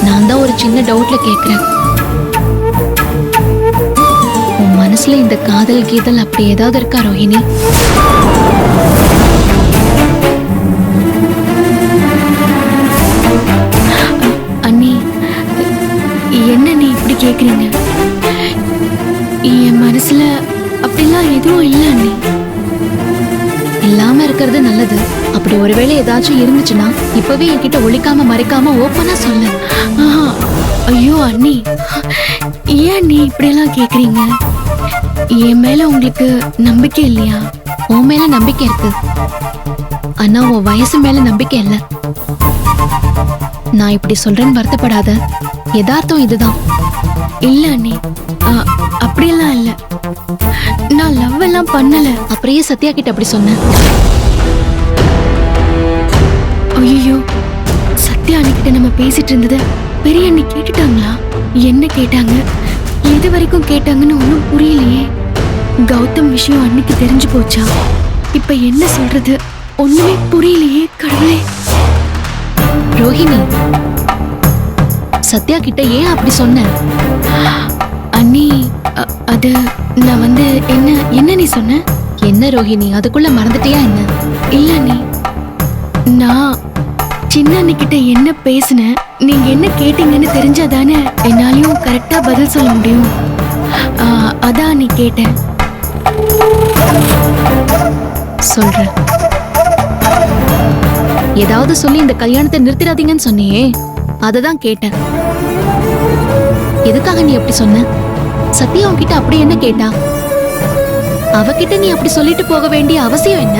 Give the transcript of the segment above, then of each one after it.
நான் தான் ஒரு சின்ன டவுட்ல கேக்குறேன். உன் மனசுல இந்த காதல் கீதல் அப்படி ஏதாவது இருக்கா ரோஹிணி? அண்ணி, என்ன நீ இப்படி கேக்குறீங்க? என் மனசுல அப்படிலாம் எதுவும் இல்லை அண்ணி. இல்லாம இருக்கிறது நல்லது. அப்படி ஒருவேளை ஏதாச்சும் இருந்துச்சுன்னா இப்பவே என்கிட்ட ஒளிக்காம மறைக்காம ஓப்பனா சொல்லு. ஐயோ அண்ணி, ஏன் நீ இப்படியெல்லாம் கேக்குறீங்க? என் மேல உங்களுக்கு நம்பிக்கை இல்லையா? உன் மேல நம்பிக்கை இருக்கு, ஆனா உன் வயசு மேல நம்பிக்கை இல்லை. நான் இப்படி சொல்றேன்னு வருத்தப்படாத, யதார்த்தம் இதுதான். இல்ல அண்ணி, அப்படியெல்லாம் இல்ல. நான் லவ் எல்லாம் பண்ணல. அப்படியே சத்யா கிட்ட அப்படி சொன்னேன். ஐயோ, சத்யா அன்னிக்கிட்ட நம்ம பேசிட்டு இருந்தத பெரிய அண்ணி கேட்டுட்டாங்களா? என்ன கேட்டாங்க, எது வரைக்கும் கேட்டாங்கன்னு ஒன்னும் புரியலையே. கௌதம் விஷயம் அன்னைக்கு தெரிஞ்சு போச்சா? இப்ப என்ன சொல்றது ஒண்ணுமே புரியலையே. கடவுளே. ரோஹிணி, சத்யா கிட்ட ஏன் அப்படி சொன்ன? அண்ணி, அது நான் வந்து என்ன நீ சொன்ன? என்ன ரோஹிணி, அதுக்குள்ள மறந்துட்டியா என்ன? இல்ல நீ, நான் சின்ன அண்ணிக்கிட்ட என்ன பேசினேன், நீங்க என்ன கேட்டீங்கன்னு தெரிஞ்சாதானே என்னாலையும் கரெக்டா பதில் சொல்ல முடியும். அதான் நீ கேட்டேன். சொல்றேன். ஏதாவது சொல்லி இந்த கல்யாணத்தை நிறுத்திடாதீங்கன்னு சொன்னியே, அததான் கேட்டேன். எதுக்காக நீ அப்படி சொன்ன? சத்யா உன்கிட்ட அப்படி என்ன கேட்டா? அவகிட்ட நீ அப்படி சொல்லிட்டு போக வேண்டிய அவசியம் என்ன?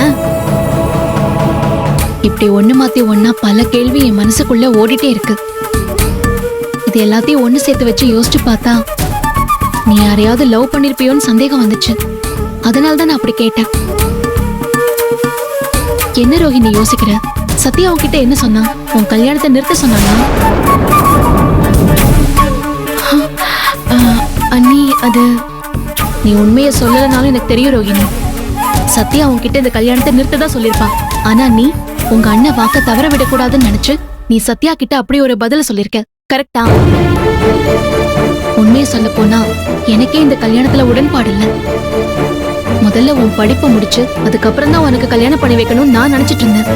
இப்படி ஒண்ணு மாத்தி ஒன்னா பல கேள்வி என் மனசுக்குள்ள ஓடிட்டே இருக்கு. இது எல்லாத்தையும் ஒண்ணு சேர்த்து வச்சு யோசிச்சு பார்த்தா நீ யாரையாவது லவ் பண்ணிருப்பியோன்னு சந்தேகம் வந்துச்சு. அதனால்தான் நான் அப்படி கேட்டேன். என்ன ரோஹிணி யோசிக்கிற? சத்யா உன்கிட்ட என்ன சொன்னா? உன் கல்யாணத்தை நிறுத்த சொன்னானா? அண்ணி, அது நீ உண்மையை சொல்லலனாலும் எனக்கு தெரியும் ரோஹிணி. சத்யா உன்கிட்ட இந்த கல்யாணத்தை நிறுத்ததான் சொல்லிருப்பா. ஆனா நீ உங்க அண்ணன் வாக்க தவற விடக்கூடாதுன்னு நினைச்சு நீ சத்யா கிட்ட அப்படி ஒரு பதில சொல்லிருக்க. கரெக்டா? உண்மையை சொல்ல போனா எனக்கே இந்த கல்யாணத்துல உடன்பாடு இல்ல. முதல்ல உன் படிப்பை முடிச்சு அதுக்கப்புறம் தான் உனக்கு கல்யாணம் பண்ணி வைக்கணும்னு நான் நினைச்சிட்டு இருந்தேன்.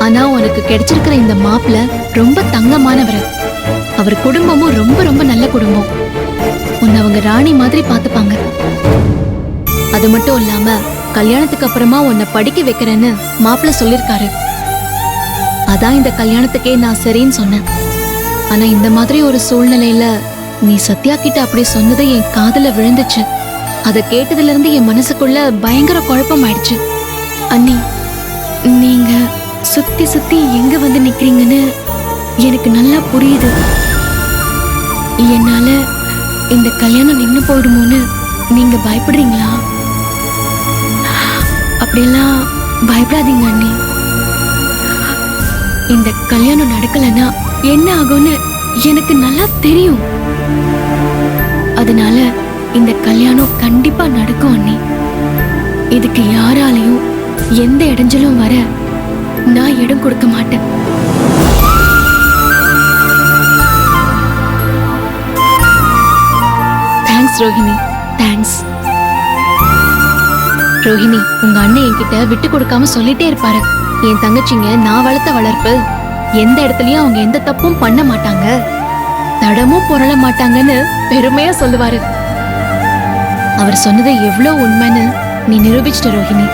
ஆனா உனக்கு கிடைச்சிருக்கிற இந்த மாப்பிள்ள ரொம்ப தங்கமானவர். அவர் குடும்பமும் ரொம்ப ரொம்ப நல்ல குடும்பம். உன்னை அவங்க ராணி மாதிரி பாத்துப்பாங்க. அது மட்டும் இல்லாம கல்யாணத்துக்கு அப்புறமா உன்னை படிக்க வைக்கிறேன்னு மாப்பிள்ள சொல்லிருக்காரு. அதான் இந்த கல்யாணத்துக்கே நான் சரின்னு சொன்னேன். ஆனா இந்த மாதிரி ஒரு சூழ்நிலையில நீ சத்யா கிட்ட அப்படி சொன்னது என் காதுல விழுந்துச்சு. அதை கேட்டதுல இருந்து என் மனசுக்குள்ள பயங்கர குழப்பம் ஆயிடுச்சு. அண்ணி, நீங்க சுத்தி சுத்தி எங்க வந்து நிக்கிறீங்கன்னு எனக்கு நல்லா புரியுது. என்னால இந்த கல்யாணம் நின்னு போயிடுமோன்னு நீங்க பயப்படுறீங்களா? அப்படியெல்லாம் பயப்படாதீங்க அண்ணி. இந்த கல்யாணம் நடக்கலன்னா என்ன ஆகும்னு எனக்கு நல்லா தெரியும். அதனால இந்த கல்யாணம் கண்டிப்பா நடக்கும் அண்ணி. இதுக்கு யாராலையும் எந்த இடைஞ்சலும் வர நான் இடம் கொடுக்க மாட்டேன். Thanks Rohini, thanks. ரோஹிணி, உங்க அண்ணன் என்கிட்ட விட்டு கொடுக்காம சொல்லிட்டே இருப்பாரு. என் தங்கச்சிங்க நான் வளர்த்த வளர்ப்பு, எந்த இடத்துலயும் அவங்க எந்த தப்பும் பண்ண மாட்டாங்க, தடமும் புரள மாட்டாங்கன்னு பெருமையா சொல்லுவாரு. அவர் சொன்னது எவ்வளவு உண்மைன்னு நீ நிரூபிச்சிட்ட ரோஹிணி.